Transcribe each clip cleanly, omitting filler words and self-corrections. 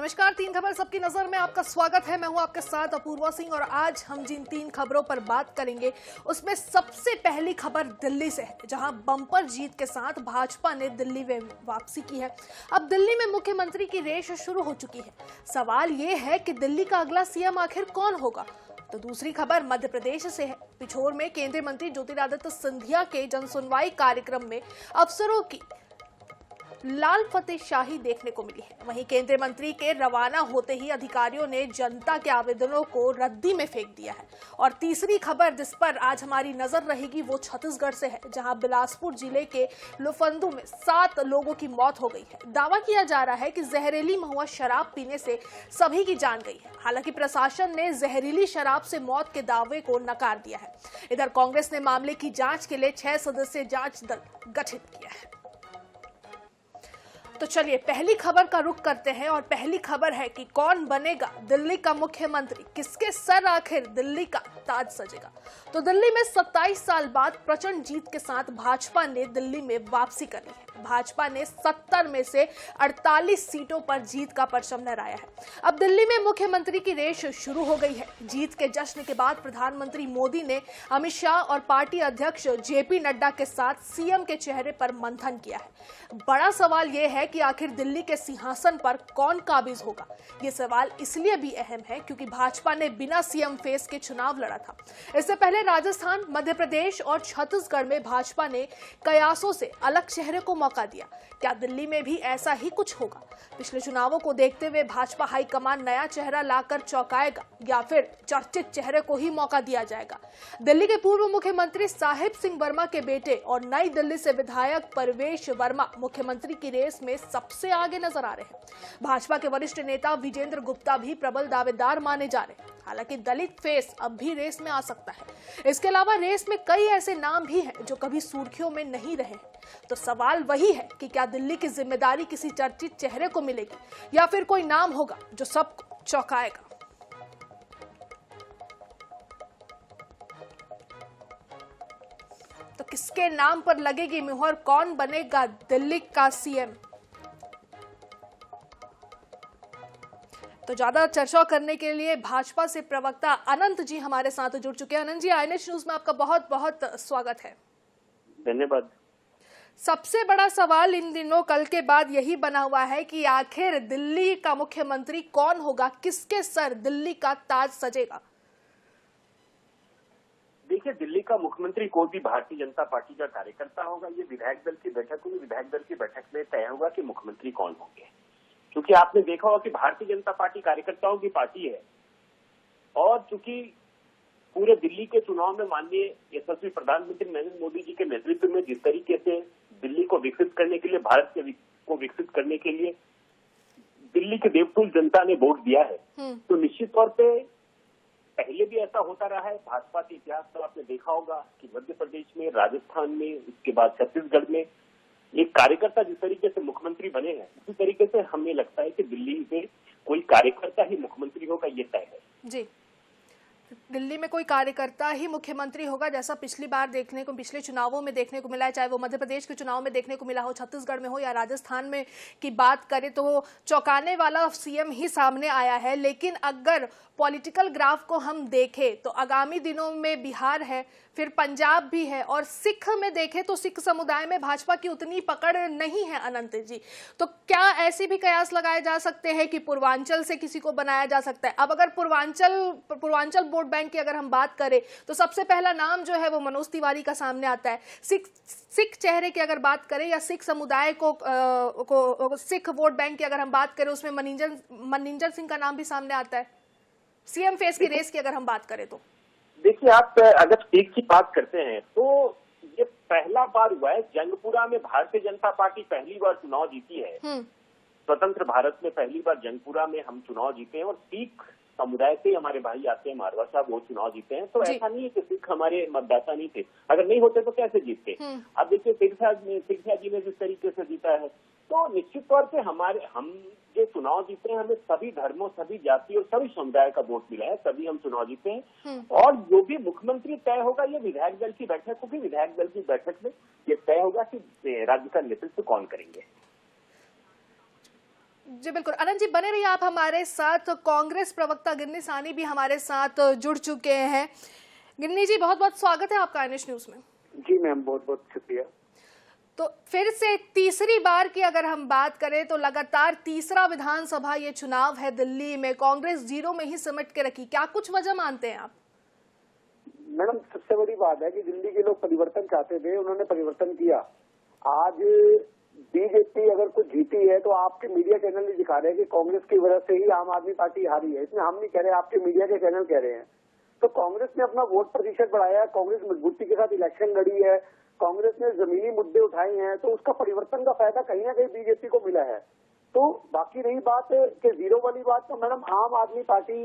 नमस्कार, तीन खबर सबकी नजर में आपका स्वागत है। मैं हूं आपके साथ अपूर्वा सिंह और आज हम जिन तीन खबरों पर बात करेंगे उसमें सबसे पहली खबर दिल्ली से है, जहां बम्पर जीत के साथ भाजपा ने दिल्ली में वापसी की है। अब दिल्ली में मुख्यमंत्री की रेस शुरू हो चुकी है। सवाल ये है कि दिल्ली का अगला सीएम आखिर कौन होगा। तो दूसरी खबर मध्य प्रदेश से है। पिछोर में केंद्रीय मंत्री ज्योतिरादित्य सिंधिया के जनसुनवाई कार्यक्रम में अफसरों की लाल फतेहशाही देखने को मिली है। वहीं केंद्रीय मंत्री के रवाना होते ही अधिकारियों ने जनता के आवेदनों को रद्दी में फेंक दिया है। और तीसरी खबर जिस पर आज हमारी नजर रहेगी वो छत्तीसगढ़ से है, जहां बिलासपुर जिले के लुफंदू में 7 लोगों की मौत हो गई है। दावा किया जा रहा है कि जहरीली महुआ शराब पीने से सभी की जान गई है। हालांकि प्रशासन ने जहरीली शराब से मौत के दावे को नकार दिया है। इधर कांग्रेस ने मामले की जांच के लिए 6 सदस्यीय जांच दल गठित किया है। तो चलिए पहली खबर का रुख करते हैं और पहली खबर है कि कौन बनेगा दिल्ली का मुख्यमंत्री, किसके सर आखिर दिल्ली का ताज सजेगा। तो दिल्ली में 27 साल बाद प्रचंड जीत के साथ भाजपा ने दिल्ली में वापसी करी है। भाजपा ने 70 में से 48 सीटों पर जीत का परचम लहराया है। अब दिल्ली में मुख्यमंत्री की रेस शुरू हो गई है। जीत के जश्न के बाद प्रधानमंत्री मोदी ने अमित शाह और पार्टी अध्यक्ष जेपी नड्डा के साथ सीएम के चेहरे पर मंथन किया है। बड़ा सवाल यह है कि आखिर दिल्ली के सिंहासन पर कौन काबिज होगा। ये सवाल इसलिए भी अहम है क्योंकि भाजपा ने बिना सीएम फेस के चुनाव लड़ा था। इससे पहले राजस्थान, मध्य प्रदेश और छत्तीसगढ़ में भाजपा ने कयासों से अलग चेहरे को मौका दिया। क्या दिल्ली में भी ऐसा ही कुछ होगा? पिछले चुनावों को देखते हुए भाजपा हाईकमान नया चेहरा लाकर चौंकाएगा या फिर चर्चित चेहरे को ही मौका दिया जाएगा? दिल्ली के पूर्व मुख्यमंत्री साहिब सिंह वर्मा के बेटे और नई दिल्ली से विधायक परवेश वर्मा मुख्यमंत्री की रेस में सबसे आगे नजर आ रहे हैं। भाजपा के वरिष्ठ नेता विजेंद्र गुप्ता भी प्रबल दावेदार माने जा रहे हैं। हालांकि दलित फेस अब भी रेस में आ सकता है। इसके अलावा रेस में कई ऐसे नाम भी हैं जो कभी सुर्खियों में नहीं रहे हैं। तो सवाल वही है कि क्या दिल्ली की जिम्मेदारी किसी चर्चित चेहरे को मिलेगी या फिर कोई नाम होगा जो सबको चौंकाएगा। तो किसके नाम पर लगेगी मुहर, कौन बनेगा दिल्ली का सीएम? तो ज्यादा चर्चा करने के लिए भाजपा से प्रवक्ता अनंत जी हमारे साथ जुड़ चुके हैं। अनंत जी, आईएनएच न्यूज में आपका बहुत बहुत स्वागत है। धन्यवाद। सबसे बड़ा सवाल इन दिनों कल के बाद यही बना हुआ है कि आखिर दिल्ली का मुख्यमंत्री कौन होगा, किसके सर दिल्ली का ताज सजेगा? देखिए, दिल्ली का मुख्यमंत्री कोई भी भारतीय जनता पार्टी का कार्यकर्ता होगा। ये विधायक दल की बैठक होगी। विधायक दल की बैठक में तय होगा कि मुख्यमंत्री कौन होंगे। क्योंकि आपने देखा होगा कि भारतीय जनता पार्टी कार्यकर्ताओं की पार्टी है और चूंकि पूरे दिल्ली के चुनाव में माननीय यशस्वी प्रधानमंत्री नरेंद्र मोदी जी के नेतृत्व में जिस तरीके से दिल्ली को विकसित करने के लिए, भारत को विकसित करने के लिए दिल्ली के देवतुल्य जनता ने वोट दिया है, तो निश्चित तौर पे पहले भी ऐसा होता रहा है। भाजपा के इतिहास में आपने देखा होगा कि मध्य प्रदेश में, राजस्थान में, उसके बाद छत्तीसगढ़ में एक कार्यकर्ता जिस तरीके से मुख्यमंत्री बने हैं, उसी तरीके से हमें लगता है कि दिल्ली में कोई कार्यकर्ता ही मुख्यमंत्री होगा, ये तय है। जी, दिल्ली में कोई कार्यकर्ता ही मुख्यमंत्री होगा, जैसा पिछले चुनावों में देखने को मिला है, चाहे वो मध्य प्रदेश के चुनाव में देखने को मिला हो, छत्तीसगढ़ में हो या राजस्थान में की बात करें तो चौंकाने वाला सीएम ही सामने आया है। लेकिन अगर पॉलिटिकल ग्राफ को हम देखें तो आगामी दिनों में बिहार है, फिर पंजाब भी है और सिख में देखें तो सिख समुदाय में भाजपा की उतनी पकड़ नहीं है। अनंत जी, तो क्या ऐसे भी कयास लगाए जा सकते हैं कि पूर्वांचल से किसी को बनाया जा सकता है? अब अगर पूर्वांचल वोट बैंक की अगर हम बात करें तो सबसे पहला नाम जो है वो मनोज तिवारी का सामने आता है। सिख चेहरे की अगर बात करें या सिख समुदाय को सिख वोट बैंक की अगर हम बात करें उसमें मनिंदर सिंह का नाम भी सामने आता है। सीएम फेस की रेस की अगर हम बात करें तो देखिए, आप अगर सीट की बात करते हैं तो ये पहला बार हुआ है। जंगपुरा में भारतीय जनता पार्टी पहली बार चुनाव जीती है। स्वतंत्र भारत में पहली बार जंगपुरा में हम चुनाव जीते हैं और सिख समुदाय से हमारे भाई आते हैं, मारवा साहब, वो चुनाव जीते हैं। तो ऐसा नहीं है कि सिख हमारे मतदाता नहीं थे। अगर नहीं होते तो कैसे जीतते? अब देखिए, सिरसा जी ने जिस तरीके से जीता है, तो निश्चित तौर पे हम जो चुनाव जीते हैं, हमें सभी धर्मों, सभी जाति और सभी समुदाय का वोट मिला है, तभी हम चुनाव जीते हैं। और जो भी मुख्यमंत्री तय होगा, ये विधायक दल की बैठक होगी। विधायक दल की बैठक में ये तय होगा कि राज्य का नेतृत्व कौन करेंगे। जी बिल्कुल। आनंद जी बने रहिए आप हमारे साथ। कांग्रेस प्रवक्ता गिन्नी सानी भी हमारे साथ जुड़ चुके हैं। गिन्नी जी बहुत बहुत स्वागत है आपका INS न्यूज में। जी मैम, बहुत बहुत शुक्रिया। तो फिर से तीसरी बार की अगर हम बात करें तो लगातार तीसरा विधानसभा ये चुनाव है दिल्ली में, कांग्रेस जीरो में ही सिमट के रखी, क्या कुछ वजह मानते हैं आप? मैडम, सबसे बड़ी बात है कि दिल्ली के लोग परिवर्तन चाहते थे, उन्होंने परिवर्तन किया। आज बीजेपी अगर कुछ जीती है तो आपके मीडिया चैनल ही दिखा रहे हैं कि कांग्रेस की वजह से ही आम आदमी पार्टी हारी है। इसमें हम नहीं कह रहे, आपके मीडिया के चैनल कह रहे हैं। तो कांग्रेस ने अपना वोट प्रतिशत बढ़ाया है, कांग्रेस मजबूती के साथ इलेक्शन लड़ी है, कांग्रेस ने जमीनी मुद्दे उठाए हैं, तो उसका परिवर्तन का फायदा कहीं ना कहीं बीजेपी को मिला है। तो बाकी रही बात कि जीरो वाली बात, तो मैडम आम आदमी पार्टी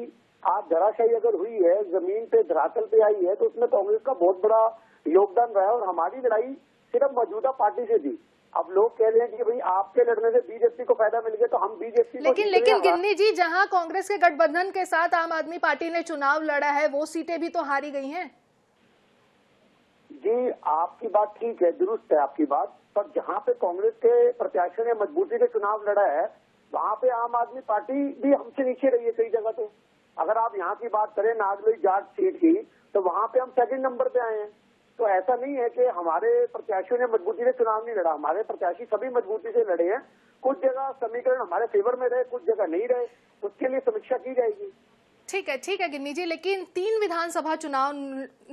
आज धराशायी अगर हुई है, जमीन पे धरातल पे आई है, तो उसमें कांग्रेस का बहुत बड़ा योगदान रहा है। और हमारी लड़ाई सिर्फ मौजूदा पार्टी से थी। अब लोग कह रहे हैं कि भाई आपके लड़ने से बीजेपी को फायदा मिल गया, तो हम बीजेपी को लेकिन गिन्नी जी, जहां कांग्रेस के गठबंधन के साथ आम आदमी पार्टी ने चुनाव लड़ा है वो सीटें भी तो हारी गई हैं। जी, आपकी बात ठीक है, दुरुस्त है आपकी बात, पर जहां पे कांग्रेस के प्रत्याशियों ने मजबूती से चुनाव लड़ा है, वहां पे आम आदमी पार्टी भी हमसे नीचे रही है कई जगह। तो अगर आप यहाँ की बात करें नागलोई जाट सीट की, तो वहां पे हम सेकंड नंबर पे आए हैं। तो ऐसा नहीं है कि हमारे प्रत्याशियों ने मजबूती से चुनाव नहीं लड़ा, हमारे प्रत्याशी सभी मजबूती से लड़े हैं। कुछ जगह समीकरण हमारे फेवर में रहे, कुछ जगह नहीं रहे, उसके लिए समीक्षा की जाएगी। ठीक है गिन्नी जी, लेकिन 3 विधानसभा चुनाव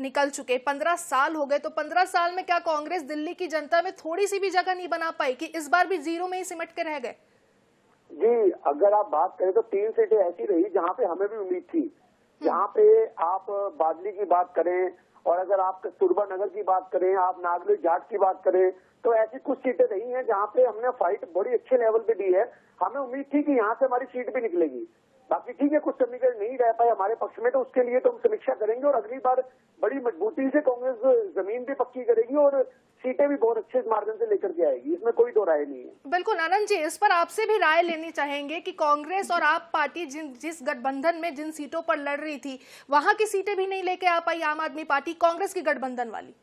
निकल चुके, 15 साल हो गए, तो 15 साल में क्या कांग्रेस दिल्ली की जनता में थोड़ी सी भी जगह नहीं बना पाई कि इस बार भी जीरो में ही सिमट के रह गए? जी, अगर आप बात करें तो 3 सीटें ऐसी रही जहां पे हमें भी उम्मीद थी। जहां पे आप बादली की बात करें, और अगर आप कस्तूरबा नगर की बात करें, आप नागलोई जाट की बात करें, तो ऐसी कुछ सीटें रही हैं जहां पे हमने फाइट बड़ी अच्छे लेवल पे दी है। हमें उम्मीद थी कि यहाँ से हमारी सीट भी निकलेगी। बाकी ठीक है, कुछ समीकरण नहीं रह पाए हमारे पक्ष में, तो उसके लिए तो हम समीक्षा करेंगे और अगली बार बड़ी मजबूती से कांग्रेस जमीन भी पक्की करेगी और सीटें भी बहुत अच्छे मार्जिन से लेकर के आएगी, इसमें कोई दो राय नहीं है। बिल्कुल आनंद जी, इस पर आपसे भी राय लेनी चाहेंगे कि कांग्रेस और आप पार्टी जिस गठबंधन में जिन सीटों पर लड़ रही थी, वहां की सीटें भी नहीं लेके आ पाई आम आदमी पार्टी, कांग्रेस की गठबंधन वाली।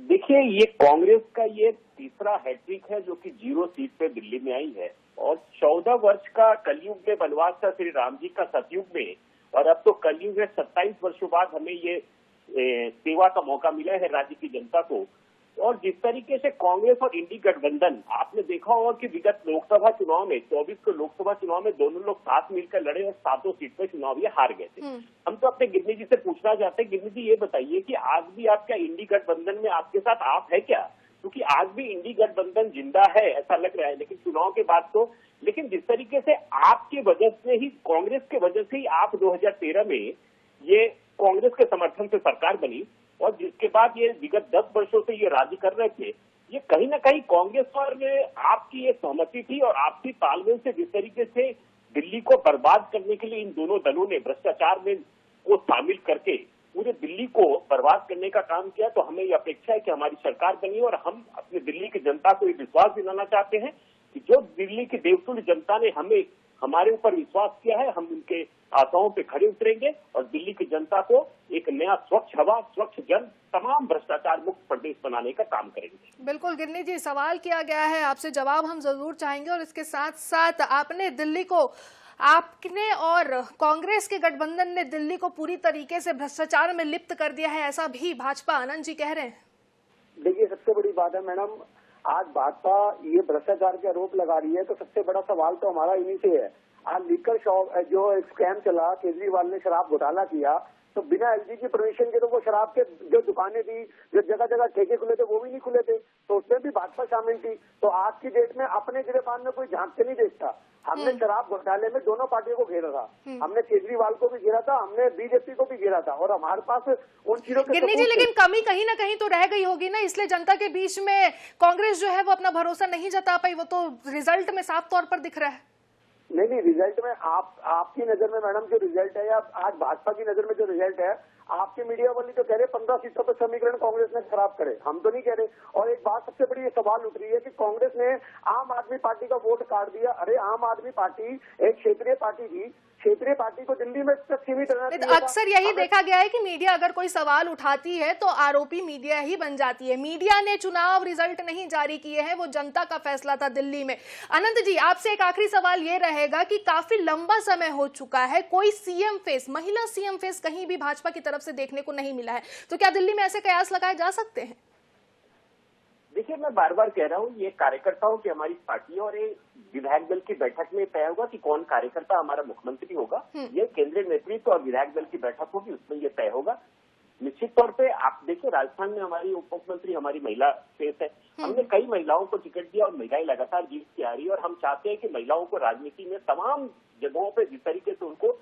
देखिए, ये कांग्रेस का ये तीसरा हैट्रिक है जो कि 0 सीट पे दिल्ली में आई है, और 14 वर्ष का कलयुग में वनवास था श्री राम जी का सतयुग में, और अब तो कलयुग है। 27 वर्षों बाद हमें ये सेवा का मौका मिला है राज्य की जनता को। और जिस तरीके से कांग्रेस और इंडी गठबंधन, आपने देखा होगा कि विगत लोकसभा चुनाव में 24 के लोकसभा चुनाव में दोनों लोग साथ मिलकर लड़े और 7 सीट पर चुनाव ये हार गए थे। हम तो अपने गिन्नी जी से पूछना चाहते हैं, गिन्नी जी ये बताइए कि आज भी आप क्या इंडी गठबंधन में आपके साथ आप है क्या? क्योंकि आज भी इंडी गठबंधन जिंदा है ऐसा लग रहा है, लेकिन चुनाव के बाद तो, लेकिन जिस तरीके से आपकी वजह से ही, कांग्रेस के वजह से ही आप 2013 में ये कांग्रेस के समर्थन से सरकार बनी, और जिसके बाद ये विगत 10 वर्षों से ये राज्य कर रहे थे, ये कहीं ना कहीं कांग्रेस और आपकी ये सहमति थी और आपसी तालमेल से जिस तरीके से दिल्ली को बर्बाद करने के लिए इन दोनों दलों ने भ्रष्टाचार में को शामिल करके पूरे दिल्ली को बर्बाद करने का काम किया। तो हमें ये अपेक्षा है कि हमारी सरकार बनी, और हम अपने दिल्ली की जनता को ये विश्वास दिलाना चाहते हैं कि जो दिल्ली की देवतुल्य जनता ने हमारे ऊपर विश्वास किया है, हम उनके आशाओं पे खड़े उतरेंगे और दिल्ली की जनता को एक नया स्वच्छ हवा, स्वच्छ जल, तमाम भ्रष्टाचार मुक्त प्रदेश बनाने का काम करेंगे। बिल्कुल गिन्नी जी, सवाल किया गया है आपसे, जवाब हम जरूर चाहेंगे। और इसके साथ साथ आपने दिल्ली को, आपने और कांग्रेस के गठबंधन ने दिल्ली को पूरी तरीके से भ्रष्टाचार में लिप्त कर दिया है, ऐसा भी भाजपा आनंद जी कह रहे हैं। देखिए, सबसे बड़ी बात है मैडम, आज भाजपा ये भ्रष्टाचार के आरोप लगा रही है, तो सबसे बड़ा सवाल तो हमारा इन्हीं से है। आज लीकर शॉप जो एक स्कैम चला, केजरीवाल ने शराब घोटाला किया, तो बिना एलजी की परमिशन के तो वो शराब के जो दुकानें थी, जो जगह जगह ठेके खुले थे, वो भी नहीं खुले थे, तो उसमें भी भाजपा शामिल थी। तो आज की डेट में अपने गिरफ्तार में कोई झांक के नहीं देखता। हमने शराब घोटाले में दोनों पार्टियों को घेरा था, हमने केजरीवाल को भी घेरा था, हमने बीजेपी को भी घेरा था, और हमारे पास उन चीजों के गिन्नी जी, लेकिन कमी कहीं ना कहीं तो रह गई होगी ना, इसलिए जनता के बीच में कांग्रेस जो है वो अपना भरोसा नहीं जता पाई, वो तो रिजल्ट में साफ तौर पर दिख रहा है। नहीं, रिजल्ट में आपकी नजर में मैडम जो रिजल्ट है, या आज भाजपा की नजर में जो रिजल्ट है, आपके मीडिया वाली तो कह रहे 15 सीटों पर समीकरण कांग्रेस ने खराब करे, हम तो नहीं कह रहे। और एक बात सबसे बड़ी ये सवाल उठ रही है कि कांग्रेस ने आम आदमी पार्टी का वोट काट दिया। अरे आम आदमी पार्टी एक क्षेत्रीय पार्टी थी, क्षेत्रीय पार्टी को दिल्ली में तक सीमित रहना चाहिए था। अक्सर यही देखा गया है कि मीडिया अगर कोई सवाल उठाती है तो आरोपी मीडिया ही बन जाती है। मीडिया ने चुनाव रिजल्ट नहीं जारी किए हैं, वो जनता का फैसला था दिल्ली में। अनंत जी, आपसे एक आखिरी सवाल ये रहेगा कि काफी लंबा समय हो चुका है, कोई सीएम फेस, महिला सीएम फेस कहीं भी भाजपा की तरफ से देखने को नहीं मिला है, तो क्या दिल्ली में ऐसे कयास लगाए जा सकते हैं? देखिए, मैं बार बार कह रहा हूँ, ये कार्यकर्ताओं की हमारी पार्टी है और ये विधायक दल की बैठक में तय होगा कि कौन कार्यकर्ता हमारा मुख्यमंत्री होगा। ये केंद्रीय नेतृत्व और विधायक दल की बैठक होगी, उसमें ये तय होगा। निश्चित तौर पे आप देखिए, राजस्थान में हमारी उप मुख्यमंत्री हमारी महिला फेस है। हमने कई महिलाओं को टिकट दिया और महिलाएं लगातार जीतती आ रही है और हम चाहते हैं कि महिलाओं को राजनीति में तमाम जगहों पे जिस तरीके से उनको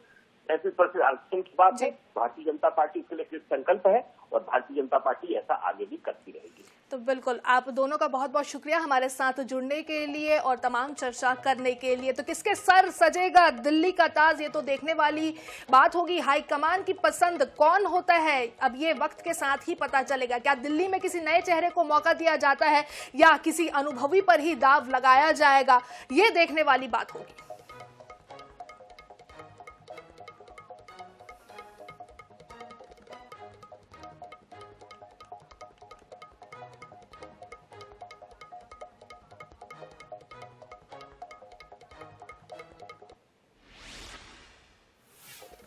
35% आरक्षण की बात है, भारतीय जनता पार्टी इसके लिए संकल्प है और भारतीय जनता पार्टी ऐसा आगे भी करती रहेगी। तो बिल्कुल, आप दोनों का बहुत बहुत शुक्रिया हमारे साथ जुड़ने के लिए और तमाम चर्चा करने के लिए। तो किसके सर सजेगा दिल्ली का ताज, ये तो देखने वाली बात होगी। हाईकमान की पसंद कौन होता है, अब ये वक्त के साथ ही पता चलेगा। क्या दिल्ली में किसी नए चेहरे को मौका दिया जाता है या किसी अनुभवी पर ही दाव लगाया जाएगा, ये देखने वाली बात होगी।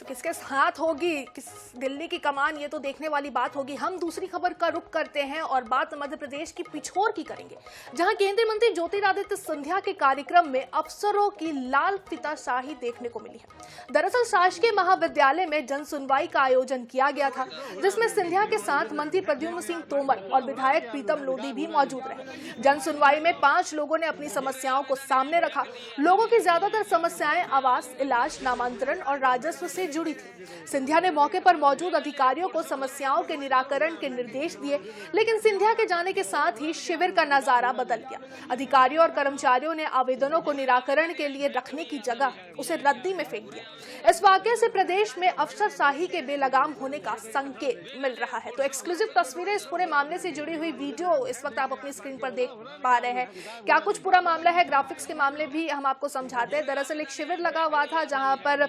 किसके साथ होगी किस दिल्ली की कमान, ये तो देखने वाली बात होगी। हम दूसरी खबर का रुख करते हैं और बात मध्य प्रदेश की पिछोर की करेंगे, जहां केंद्रीय मंत्री ज्योतिरादित्य सिंधिया के कार्यक्रम में अफसरों की लाल फीताशाही देखने को मिली है। दरअसल शासकीय महाविद्यालय में जन सुनवाई का आयोजन किया गया था, जिसमें सिंधिया के साथ मंत्री प्रद्युम्न सिंह तोमर और विधायक प्रीतम लोधी भी मौजूद रहे। जन सुनवाई में 5 लोगों ने अपनी समस्याओं को सामने रखा। लोगों की ज्यादातर समस्याएं आवास, इलाज, नामांतरण और राजस्व से जुड़ी थी। सिंधिया ने मौके पर मौजूद अधिकारियों को समस्याओं के निराकरण के निर्देश दिए, लेकिन सिंधिया के जाने के साथ ही शिविर का नजारा बदल गया। अधिकारियों और कर्मचारियों ने आवेदनों को निराकरण के लिए रखने की जगह उसे रद्दी में फेंक दिया। इस वाकये से प्रदेश में अफसरशाही के बेलगाम होने का संकेत मिल रहा है। तो एक्सक्लूसिव तस्वीरें इस पूरे मामले से जुड़ी हुई वीडियो इस वक्त आप अपनी स्क्रीन पर देख पा रहे हैं। क्या कुछ पूरा मामला है, ग्राफिक्स के मामले भी हम आपको समझाते हैं। दरअसल एक शिविर लगा हुआ था जहां पर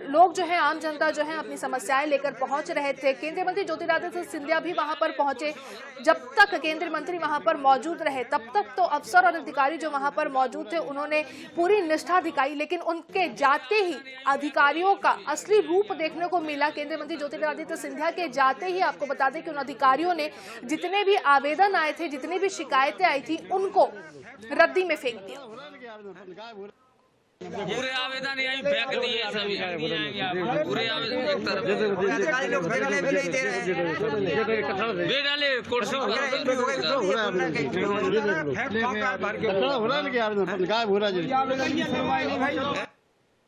लोग जो है, आम जनता जो है, अपनी समस्याएं लेकर पहुंच रहे थे। केंद्रीय मंत्री ज्योतिरादित्य सिंधिया भी वहां पर पहुंचे। जब तक केंद्रीय मंत्री वहां पर मौजूद रहे तब तक तो अफसर और अधिकारी जो वहां पर मौजूद थे उन्होंने पूरी निष्ठा दिखाई, लेकिन उनके जाते ही अधिकारियों का असली रूप देखने को मिला। केंद्रीय मंत्री ज्योतिरादित्य सिंधिया के जाते ही आपको बता दें कि उन अधिकारियों ने जितने भी आवेदन आए थे, जितनी भी शिकायतें आई थी, उनको रद्दी में फेंक दिया। पूरे आवेदन यहीं फेंक दिए सभी, पूरे आवेदन एक तरफ बेडाले कुर्सी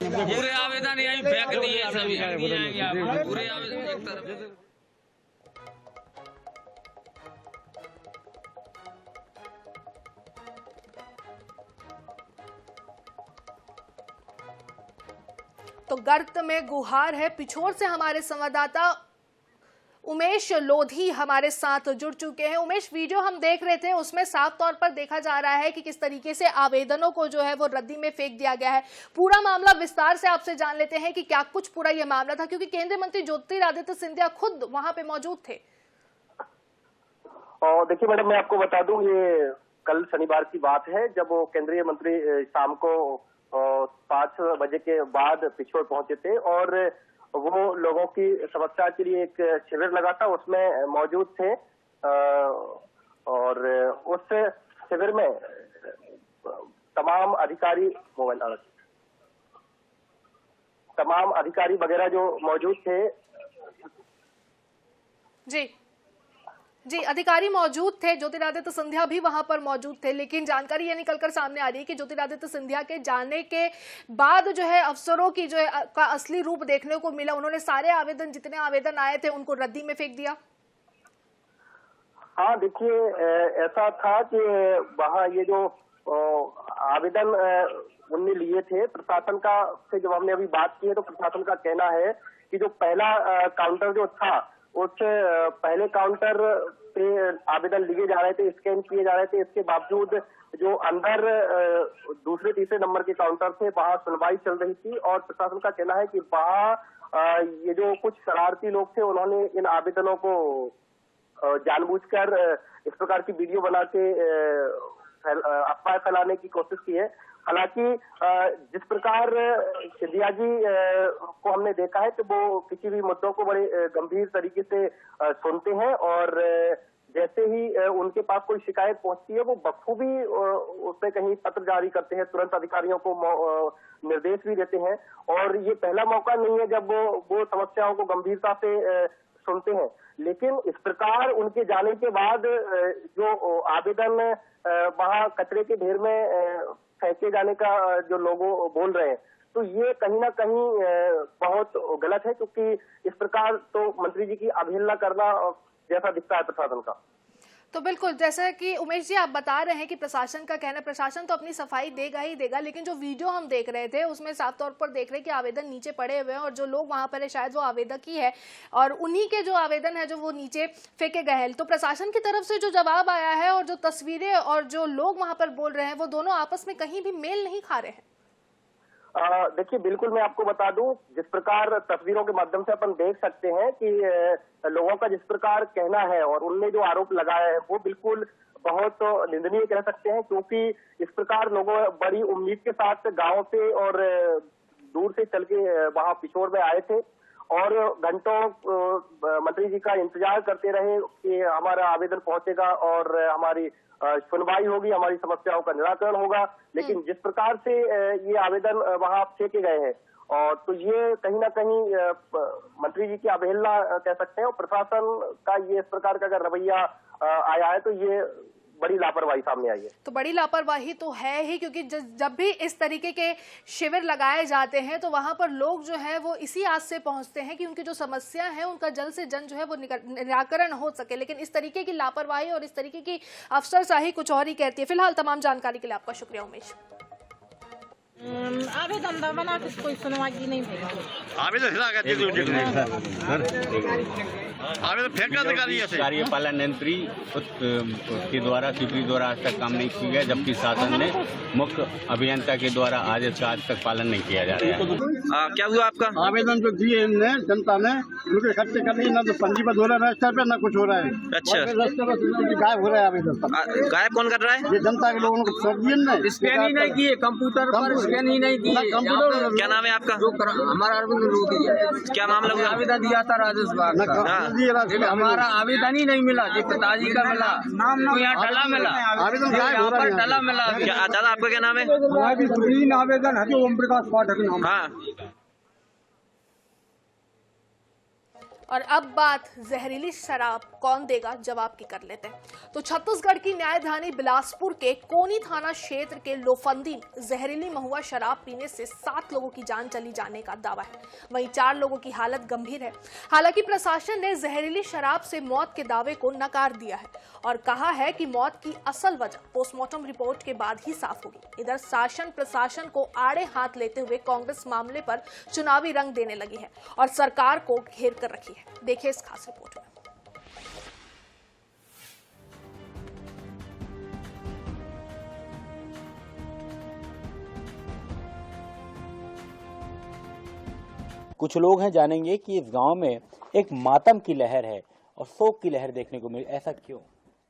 पूरे आवेदन यहीं फेंक दिए सभी, पूरे आवेदन एक तरफ। तो गर्त में गुहार है। पिछोर से हमारे संवाददाता उमेश लोधी हमारे साथ जुड़ चुके हैं। उमेश, वीडियो हम देख रहे थे, उसमें साफ तौर पर देखा जा रहा है कि किस तरीके से आवेदनों को जो है वो रद्दी में फेंक दिया गया है। पूरा मामला विस्तार से आपसे जान लेते हैं कि क्या कुछ पूरा ये मामला था, क्योंकि केंद्रीय मंत्री ज्योतिरादित्य सिंधिया खुद वहां पे मौजूद थे। देखिए मैडम, मैं आपको बता दूं, ये कल शनिवार की बात है जब वो केंद्रीय मंत्री शाम को 5 बजे के बाद पिछोर पहुंचे थे और वो लोगों की समस्या के लिए एक शिविर लगा था, उसमें मौजूद थे। और उस शिविर में तमाम अधिकारी वगैरह जो मौजूद थे। जी, अधिकारी मौजूद थे। ज्योतिरादित्य सिंधिया भी वहां पर मौजूद थे, लेकिन जानकारी ये निकलकर सामने आ रही है कि ज्योतिरादित्य सिंधिया के जाने के बाद जो है अफसरों की जो है का असली रूप देखने को मिला। उन्होंने सारे आवेदन, जितने आवेदन आए थे, उनको रद्दी में फेंक दिया। हाँ, देखिए ऐसा था कि वहाँ ये जो आवेदन उनने लिए थे, प्रशासन का से जब हमने अभी बात की है तो प्रशासन का कहना है कि जो पहला काउंटर जो था उस पहले काउंटर पे आवेदन लिए जा रहे थे, स्कैन किए जा रहे थे। इसके बावजूद जो अंदर दूसरे तीसरे नंबर के काउंटर थे, वहां सुनवाई चल रही थी और प्रशासन का कहना है कि वहां ये जो कुछ शरारती लोग थे, उन्होंने इन आवेदनों को जानबूझकर इस प्रकार की वीडियो बना के अफवाह फैलाने की कोशिश की है। हालांकि जिस प्रकार सिंधिया जी को हमने देखा है तो वो किसी भी मुद्दों को बड़े गंभीर तरीके से सुनते हैं और जैसे ही उनके पास कोई शिकायत पहुंचती है वो बखूबी उस पे कहीं पत्र जारी करते हैं, तुरंत अधिकारियों को निर्देश भी देते हैं। और ये पहला मौका नहीं है जब वो समस्याओं को गंभीरता से सुनते हैं। लेकिन इस प्रकार उनके जाने के बाद जो आवेदन वहां कचरे के ढेर में फेंके जाने का जो लोग बोल रहे हैं, तो ये कहीं ना कहीं बहुत गलत है, क्योंकि इस प्रकार तो मंत्री जी की अवहेलना करना जैसा दिखता है प्रशासन का। तो बिल्कुल, जैसा कि उमेश जी आप बता रहे हैं कि प्रशासन का कहना है, प्रशासन तो अपनी सफाई देगा ही देगा, लेकिन जो वीडियो हम देख रहे थे उसमें साफ तौर पर देख रहे हैं कि आवेदन नीचे पड़े हुए हैं और जो लोग वहां पर है शायद वो आवेदक ही है और उन्हीं के जो आवेदन है जो वो नीचे फेंके गए हैं। तो प्रशासन की तरफ से जो जवाब आया है और जो तस्वीरें और जो लोग वहां पर बोल रहे हैं वो दोनों आपस में कहीं भी मेल नहीं खा रहे हैं। देखिए, बिल्कुल मैं आपको बता दूं, जिस प्रकार तस्वीरों के माध्यम से अपन देख सकते हैं कि लोगों का जिस प्रकार कहना है और उनने जो आरोप लगाया है वो बिल्कुल बहुत निंदनीय कह सकते हैं, क्योंकि इस प्रकार लोगों बड़ी उम्मीद के साथ गांव से और दूर से चल के वहां पिछोर में आए थे और घंटों मंत्री जी का इंतजार करते रहे कि हमारा आवेदन पहुंचेगा और हमारी सुनवाई होगी, हमारी समस्याओं का निराकरण होगा। लेकिन जिस प्रकार से ये आवेदन वहां फेंके गए हैं और तो ये कहीं ना कहीं मंत्री जी की अवहेलना कह सकते हैं और प्रशासन का ये इस प्रकार का अगर रवैया आया है तो ये बड़ी लापरवाही सामने आई है। तो बड़ी लापरवाही तो है ही, क्योंकि जब भी इस तरीके के शिविर लगाए जाते हैं तो वहां पर लोग जो है वो इसी आस से पहुंचते हैं कि उनकी जो समस्या है उनका जल्द से जल्द जो है वो निराकरण हो सके, लेकिन इस तरीके की लापरवाही और इस तरीके की अफसरशाही कुछ और ही कहती है। फिलहाल तमाम जानकारी के लिए आपका शुक्रिया उमेश। आवेदन बना के कोई सुनवाई नहीं भेगा। आवेदन कार्यपालन यंत्री के द्वारा सीपी द्वारा आज तक काम नहीं किया गया, जबकि शासन ने मुख्य अभियंता के द्वारा आज तक पालन नहीं किया जा रहा है। क्या हुआ आपका? आवेदन जो दिए हमने जनता ने उनके इकट्ठे कर दी, ना तो पंजीबद्ध हो रहा है रजिस्टर पे, ना कुछ हो रहा है। अच्छा, गायब हो रहा है आवेदन। गायब कौन कर रहा है? ये जनता के लोगों को छोड़ दिए ना, स्कैन ही नहीं किए, कंप्यूटर पर स्कैन ही नहीं किए। कंप्यूटर। क्या नाम है आपका? हमारा अरविंद रोगी है। क्या मामला हुआ? आवेदन दिया था राजेश बाग, हमारा आवेदन ही नहीं मिला। जी पिताजी का मिला, नाम यहाँ टला मिला, आवेदन यहाँ पर टला मिला। दादा आपका क्या नाम है? आवेदन है ओम प्रकाश पाठक नाम। हाँ, और अब बात जहरीली शराब कौन देगा जवाब की कर लेते हैं। तो छत्तीसगढ़ की न्यायधानी बिलासपुर के कोनी थाना क्षेत्र के लोफंदी में जहरीली महुआ शराब पीने से 7 लोगों की जान चली जाने का दावा है। वहीं 4 लोगों की हालत गंभीर है। हालांकि प्रशासन ने जहरीली शराब से मौत के दावे को नकार दिया है और कहा है कि मौत की असल वजह पोस्टमार्टम रिपोर्ट के बाद ही साफ होगी। इधर शासन प्रशासन को आड़े हाथ लेते हुए कांग्रेस मामले पर चुनावी रंग देने लगी है और सरकार को घेर कर रखी है। देखिए इस खास रिपोर्ट में। कुछ लोग हैं, जानेंगे कि इस गांव में एक मातम की लहर है और शोक की लहर देखने को मिली। ऐसा क्यों?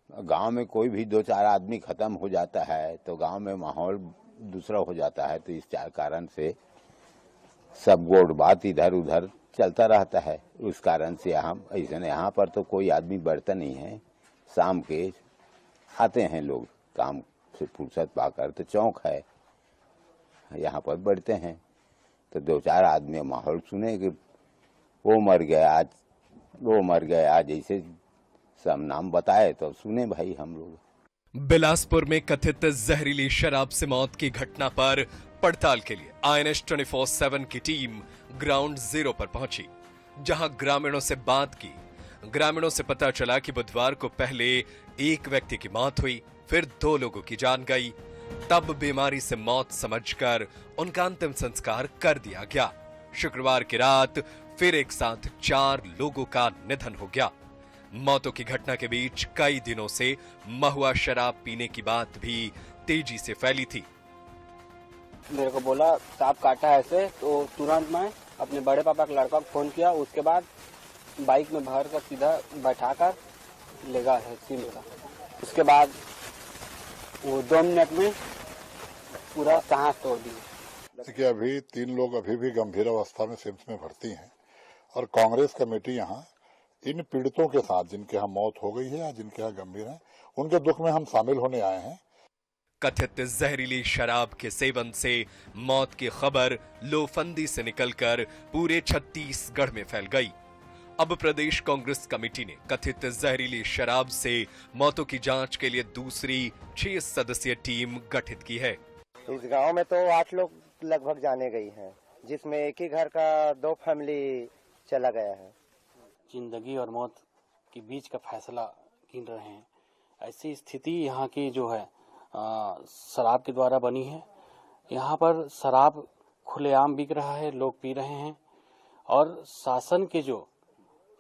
गांव में कोई भी 2-4 आदमी खत्म हो जाता है तो गांव में माहौल दूसरा हो जाता है, तो इस 4 कारण से सब गोड़ बात इधर उधर चलता रहता है। उस कारण से हम ऐसे यहाँ पर तो कोई आदमी बढ़ता नहीं है। शाम के आते हैं लोग काम से फुर्सत पाकर, तो चौक है यहाँ पर बढ़ते हैं, तो 2-4 आदमी माहौल सुने कि वो मर गया आज, वो मर गया आज, ऐसे सब नाम बताए तो सुने भाई हम लोग। बिलासपुर में कथित जहरीली शराब से मौत की घटना पर पड़ताल के लिए INS 24/7 की टीम ग्राउंड जीरो पर पहुंची, जहां ग्रामीणों से बात की। ग्रामीणों से पता चला कि बुधवार को पहले एक व्यक्ति की मौत हुई, फिर 2 लोगों की जान गई। तब बीमारी से मौत समझकर उनका अंतिम संस्कार कर दिया गया। शुक्रवार की रात फिर एक साथ 4 लोगों का निधन हो गया। मौतों की घटना के बीच कई दिनों से महुआ शराब पीने की बात भी तेजी से फैली थी। मेरे को बोला सांप काटा है ऐसे, तो तुरंत मैं अपने बड़े पापा के लड़का को फोन किया। उसके बाद बाइक में भर कर सीधा बैठाकर ले गया है सिमरा। उसके बाद वो 2 मिनट में पूरा सांस तोड़ दिया। देखिए, अभी 3 लोग अभी भी गंभीर अवस्था में सिम्स में भर्ती हैं और कांग्रेस कमेटी यहाँ इन पीड़ितों के साथ, जिनके यहाँ मौत हो गई है या जिनके यहाँ गंभीर है, उनके दुख में हम शामिल होने आए हैं। कथित जहरीली शराब के सेवन से मौत की खबर लोफंदी से निकलकर पूरे छत्तीसगढ़ में फैल गई। अब प्रदेश कांग्रेस कमेटी ने कथित जहरीली शराब से मौतों की जांच के लिए दूसरी 6 सदस्यीय टीम गठित की है। इस गांव में तो 8 लोग लगभग जाने गई हैं, जिसमें एक ही घर का 2 फैमिली चला गया है। जिंदगी और मौत के बीच का फैसला गिन रहे हैं। ऐसी स्थिति यहाँ की जो है शराब के द्वारा बनी है। यहाँ पर शराब खुलेआम बिक रहा है, लोग पी रहे हैं और शासन के जो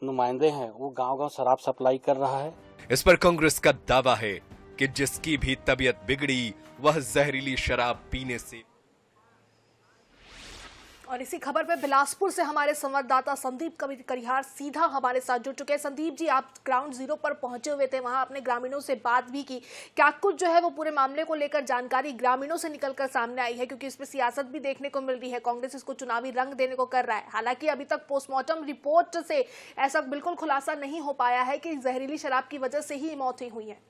नुमाइंदे हैं वो गांव-गांव शराब सप्लाई कर रहा है। इस पर कांग्रेस का दावा है कि जिसकी भी तबीयत बिगड़ी वह जहरीली शराब पीने से। और इसी खबर पे बिलासपुर से हमारे संवाददाता संदीप करिहार सीधा हमारे साथ जुड़ चुके हैं। संदीप जी, आप ग्राउंड जीरो पर पहुंचे हुए थे, वहां अपने ग्रामीणों से बात भी की। क्या कुछ जो है वो पूरे मामले को लेकर जानकारी ग्रामीणों से निकलकर सामने आई है? क्योंकि इसमें सियासत भी देखने को मिल रही है, कांग्रेस इसको चुनावी रंग देने को कर रहा है। हालांकि अभी तक पोस्टमार्टम रिपोर्ट से ऐसा बिल्कुल खुलासा नहीं हो पाया है कि जहरीली शराब की वजह से ही मौत हुई है।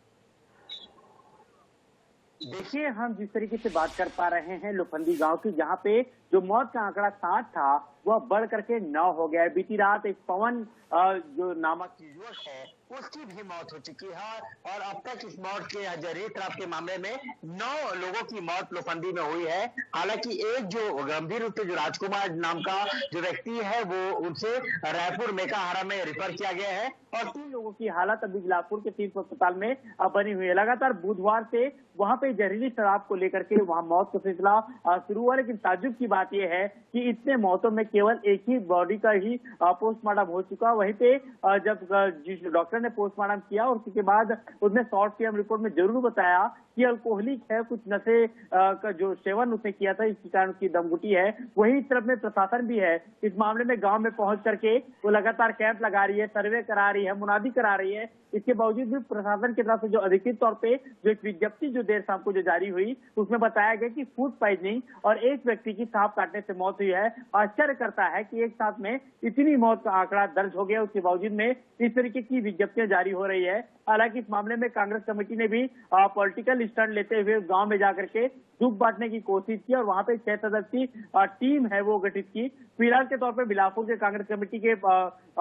देखिए, हम जिस तरीके से बात कर पा रहे हैं लोफंदी गांव की, जहां पे जो मौत का आंकड़ा 7 था वह बढ़ करके 9 हो गया है। बीती रात एक पवन जो नामक युवक है उसकी भी मौत हो चुकी है और अब तक इस मौत के जहरीली शराब के मामले में 9 लोगों की मौत लोफंदी में हुई है। हालांकि एक जो गंभीर रूप से जो राजकुमार नाम का जो व्यक्ति है वो उनसे रायपुर मेकाहारा में रेफर किया गया है और 3 लोगों की हालत अभी बिलासपुर के 3 अस्पताल में बनी हुई है। लगातार बुधवार से वहां पे जहरीली शराब को लेकर के वहां मौत का सिलसिला शुरू हुआ। लेकिन ताज्जुब की बात यह है कि इतने मौतों में केवल एक ही बॉडी का ही पोस्टमार्टम हो चुका। वहीं पे जब जिस डॉक्टर ने पोस्टमार्टम किया और उसके बाद उसने शॉर्ट फिल्म रिपोर्ट में जरूर बताया कि अल्कोहलिक है, कुछ नशे का जो सेवन उसने किया था, इसी कारण की दम घुटी है। वही तरफ में प्रशासन भी है इस मामले में गांव में पहुंच करके वो लगातार कैंप लगा रही है, सर्वे करा रही है, मुनादी करा रही है। इसके बावजूद भी प्रशासन की तरफ से जो अधिकृत तौर पे जो एक विज्ञप्ति जो देर शाम को जो जारी हुई उसमें बताया गया कि फूड पॉइजनिंग और एक व्यक्ति की सांप काटने से मौत हुई है। आश्चर्य करता है कि एक साथ में इतनी मौत का आंकड़ा दर्ज हो गया, उसके बावजूद में इस तरीके की विज्ञप्तियां जारी हो रही है। हालांकि इस मामले में कांग्रेस कमेटी ने भी पॉलिटिकल स्टंट लेते हुए गांव में जाकर के दुख बांटने की कोशिश की और वहां पे 6 सदस्यीय टीम है वो गठित की। फिलहाल के तौर पर बिलासपुर के कांग्रेस कमेटी के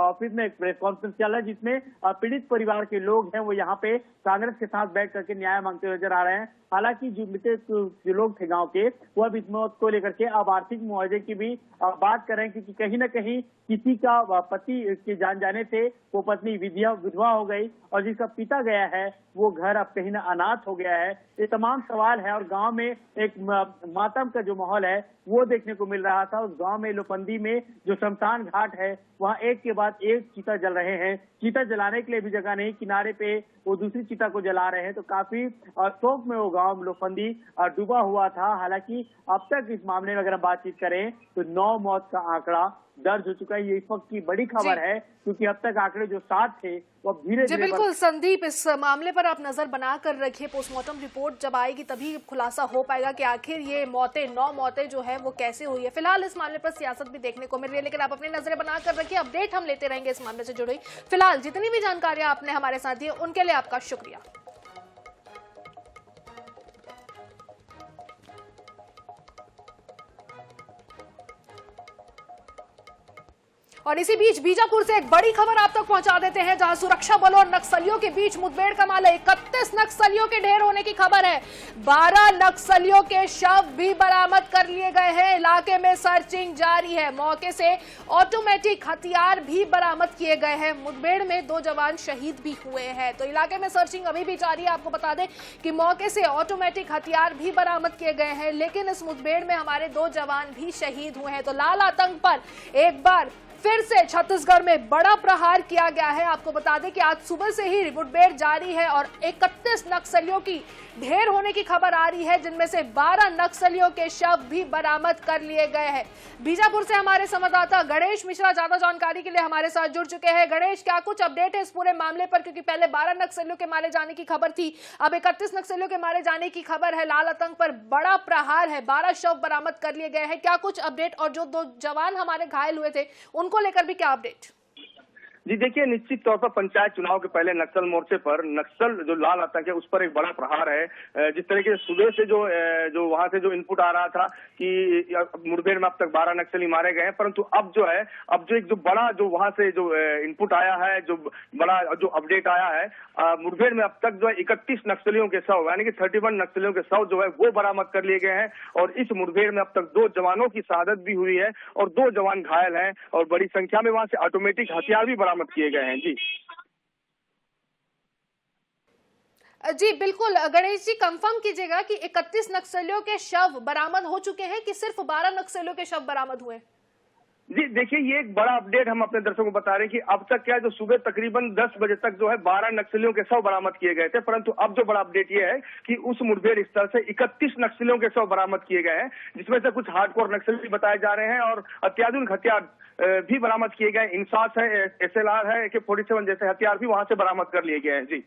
ऑफिस में एक प्रेस कॉन्फ्रेंस चल रहा है जिसमें पीड़ित परिवार के लोग हैं वो यहाँ पे कांग्रेस के साथ बैठ करके न्याय मांगते हुए नजर आ रहे हैं। हालांकि जो मृतक जो लोग थे गांव के वो अब इस मौत को लेकर के अब आर्थिक मुआवजे की भी बात कर रहे हैं, क्योंकि कहीं न कहीं किसी का पति के जान जाने से वो पत्नी विधवा हो गई और जिसका पिता गया है वो घर अब कहीं न अनाथ हो गया है। ये तमाम सवाल है और गांव में एक मातम का जो माहौल है वो देखने को मिल रहा था। उस गांव में लोफंदी में जो शमशान घाट है वहां एक के बाद एक चिता जल रहे हैं। चिता जलाने के लिए भी जगह नहीं, किनारे पे वो दूसरी चिता को जला रहे हैं। तो काफी शोक में वो गांव लोफंदी डूबा हुआ था। हालांकि अब तक इस मामले में अगर हम बातचीत करें तो 9 मौत का आंकड़ा दर्ज हो चुका है। ये इस वक्त की बड़ी खबर है क्योंकि अब तक आंकड़े जो 7 थे वो धीरे धीरे। बिल्कुल संदीप, इस मामले पर आप नजर बना कर रखिए। पोस्टमार्टम रिपोर्ट जब आएगी तभी खुलासा हो पाएगा कि आखिर ये मौतें 9 मौतें जो है वो कैसे हुई है। फिलहाल इस मामले पर सियासत भी देखने को मिल रही है, लेकिन आप अपनी नजरें बना कर रखिए। अपडेट हम लेते रहेंगे इस मामले से जुड़ी। फिलहाल जितनी भी जानकारियां आपने हमारे साथ दी उनके लिए आपका शुक्रिया। और इसी बीच बीजापुर से एक बड़ी खबर आप तक पहुंचा देते हैं, जहां सुरक्षा बलों और नक्सलियों के बीच मुठभेड़ का मामला। 31 नक्सलियों के ढेर होने की खबर है। 12 नक्सलियों के शव भी बरामद कर लिए गए हैं। इलाके में सर्चिंग जारी है। मौके से ऑटोमेटिक हथियार भी बरामद किए गए हैं। मुठभेड़ में 2 जवान शहीद भी हुए हैं। तो इलाके में सर्चिंग अभी भी जारी है। आपको बता दें कि मौके से ऑटोमेटिक हथियार भी बरामद किए गए हैं, लेकिन इस मुठभेड़ में हमारे 2 जवान भी शहीद हुए हैं। तो लाल आतंक पर एक बार फिर से छत्तीसगढ़ में बड़ा प्रहार किया गया है। आपको बता दें कि आज सुबह से ही मुठभेड़ जारी है और 31 नक्सलियों की ढेर होने की खबर आ रही है, जिनमें से 12 नक्सलियों के शव भी बरामद कर लिए गए हैं। बीजापुर से हमारे संवाददाता गणेश मिश्रा ज्यादा जानकारी के लिए हमारे साथ जुड़ चुके हैं। गणेश, क्या कुछ अपडेट है इस पूरे मामले पर, क्योंकि पहले 12 नक्सलियों के मारे जाने की खबर थी, अब 31 नक्सलियों के मारे जाने की खबर है। लाल आतंक पर बड़ा प्रहार है, 12 शव बरामद कर लिए गए हैं। क्या कुछ अपडेट, और जो 2 जवान हमारे घायल हुए थे उनको लेकर भी क्या अपडेट? जी देखिए, निश्चित तौर पर पंचायत चुनाव के पहले नक्सल मोर्चे पर नक्सल जो लाल आतंक है उस पर एक बड़ा प्रहार है। जिस तरीके से सुबह से जो वहां से जो इनपुट आ रहा था कि मुठभेड़ में अब तक 12 नक्सली मारे गए हैं, परंतु अब जो एक बड़ा जो वहां से जो इनपुट आया है, जो बड़ा जो अपडेट आया है, मुठभेड़ में अब तक जो है 31 नक्सलियों के शव यानी कि 31 नक्सलियों के शव जो है वो बरामद कर लिए गए हैं। और इस मुठभेड़ में अब तक 2 जवानों की शहादत भी हुई है और 2 जवान घायल हैं और बड़ी संख्या में वहां से ऑटोमेटिक हथियार भी बरामद किए गए हैं। जी बिल्कुल गणेश जी, कंफर्म कीजिएगा कि 31 नक्सलियों के शव बरामद हो चुके हैं कि सिर्फ 12 नक्सलियों के शव बरामद हुए? जी देखिए, ये एक बड़ा अपडेट हम अपने दर्शकों को बता रहे हैं कि अब तक क्या है, जो सुबह तकरीबन 10 बजे तक जो है 12 नक्सलियों के शव बरामद किए गए थे, परंतु अब जो बड़ा अपडेट ये है कि उस मुठभेड़ स्थल से 31 नक्सलियों के शव बरामद किए गए हैं, जिसमें से कुछ हार्डकोर नक्सली बताए जा रहे हैं और अत्याधुनिक हथियार भी बरामद किए गए। इंसास है, SLR है, AK-47 जैसे हथियार भी वहां से बरामद कर लिए गए हैं। जी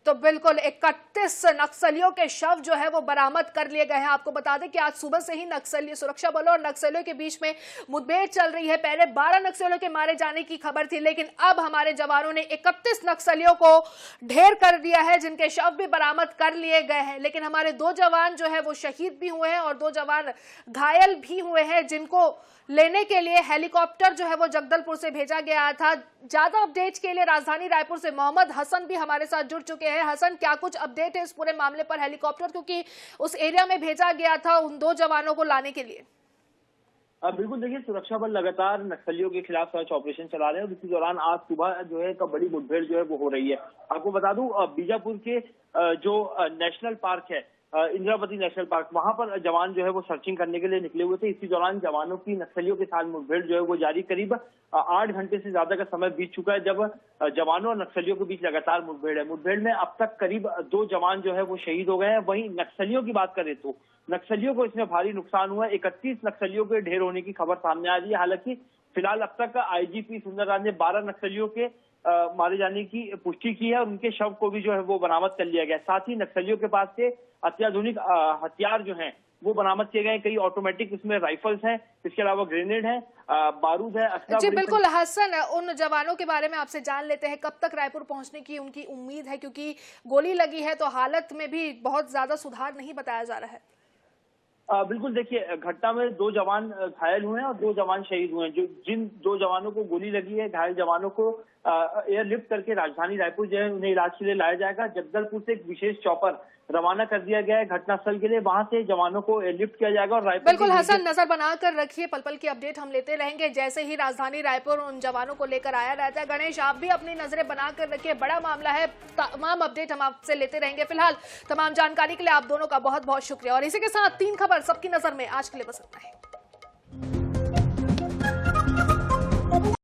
तो बिल्कुल 31 नक्सलियों के शव जो है वो बरामद कर लिए गए हैं। आपको बता दें कि आज सुबह से ही नक्सली सुरक्षा बलों और नक्सलियों के बीच में मुठभेड़ चल रही है। पहले 12 नक्सलियों के मारे जाने की खबर थी, लेकिन अब हमारे जवानों ने 31 नक्सलियों को ढेर कर दिया है, जिनके शव भी बरामद कर लिए गए हैं। लेकिन हमारे 2 जवान जो है वो शहीद भी हुए हैं और 2 जवान घायल भी हुए हैं, जिनको लेने के लिए हेलीकॉप्टर जो है वो जगदलपुर से भेजा गया था। ज्यादा अपडेट के लिए राजधानी रायपुर से मोहम्मद हसन भी हमारे साथ जुड़ चुके हैं। हसन, क्या कुछ अपडेट है इस पूरे मामले पर? हेलीकॉप्टर क्योंकि उस एरिया में भेजा गया था उन 2 जवानों को लाने के लिए। बिल्कुल, देखिए सुरक्षा बल लगातार नक्सलियों के खिलाफ सर्च ऑपरेशन चला रहे हैं और इसी दौरान आज सुबह जो है एक बड़ी मुठभेड़ जो है वो हो रही है। आपको बता दूं, बीजापुर के जो नेशनल पार्क है, इंद्रावती नेशनल पार्क, वहां पर जवान जो है वो सर्चिंग करने के लिए निकले हुए थे। इसी दौरान जवानों की नक्सलियों के साथ मुठभेड़ जो है वो जारी, करीब 8 घंटे से ज्यादा का समय बीत चुका है जब जवानों और नक्सलियों के बीच लगातार मुठभेड़ है। मुठभेड़ में अब तक करीब 2 जवान जो है वो शहीद हो गए हैं। वहीं नक्सलियों की बात करें तो नक्सलियों को इसमें भारी नुकसान हुआ है। 31 नक्सलियों के ढेर होने की खबर सामने आ रही है। हालांकि फिलहाल अब तक IGP सुंदरराज ने 12 नक्सलियों के मारे जाने की पुष्टि की है और उनके शव को भी जो है वो बरामद कर लिया गया। साथ ही नक्सलियों के पास से अत्याधुनिक हथियार जो हैं वो बरामद किए गए। कई ऑटोमेटिक इसमें राइफल्स हैं, इसके अलावा ग्रेनेड है, बारूद है, असला। जी बिल्कुल हसन, उन जवानों के बारे में आपसे जान लेते हैं, कब तक रायपुर पहुंचने की उनकी उम्मीद है, क्योंकि गोली लगी है तो हालत में भी बहुत ज्यादा सुधार नहीं बताया जा रहा है। बिल्कुल, देखिए घटना में 2 जवान घायल हुए हैं और 2 जवान शहीद हुए हैं। जिन 2 जवानों को गोली लगी है, घायल जवानों को एयरलिफ्ट करके राजधानी रायपुर जो है उन्हें इलाज के लिए लाया जाएगा। जगदलपुर से एक विशेष चॉपर रवाना कर दिया गया है घटनास्थल के लिए, वहां से जवानों को एयरलिफ्ट किया जाएगा। और रायपुर बिल्कुल हसन, नजर बनाकर रखिए, पल पल की अपडेट हम लेते रहेंगे जैसे ही राजधानी रायपुर उन जवानों को लेकर आया रहता है। गणेश, आप भी अपनी नजरें बनाकर रखिए, बड़ा मामला है, तमाम अपडेट हम आपसे लेते रहेंगे। फिलहाल तमाम जानकारी के लिए आप दोनों का बहुत बहुत शुक्रिया। और इसी के साथ 3 खबर सबकी नजर में आज के लिए बस इतना है।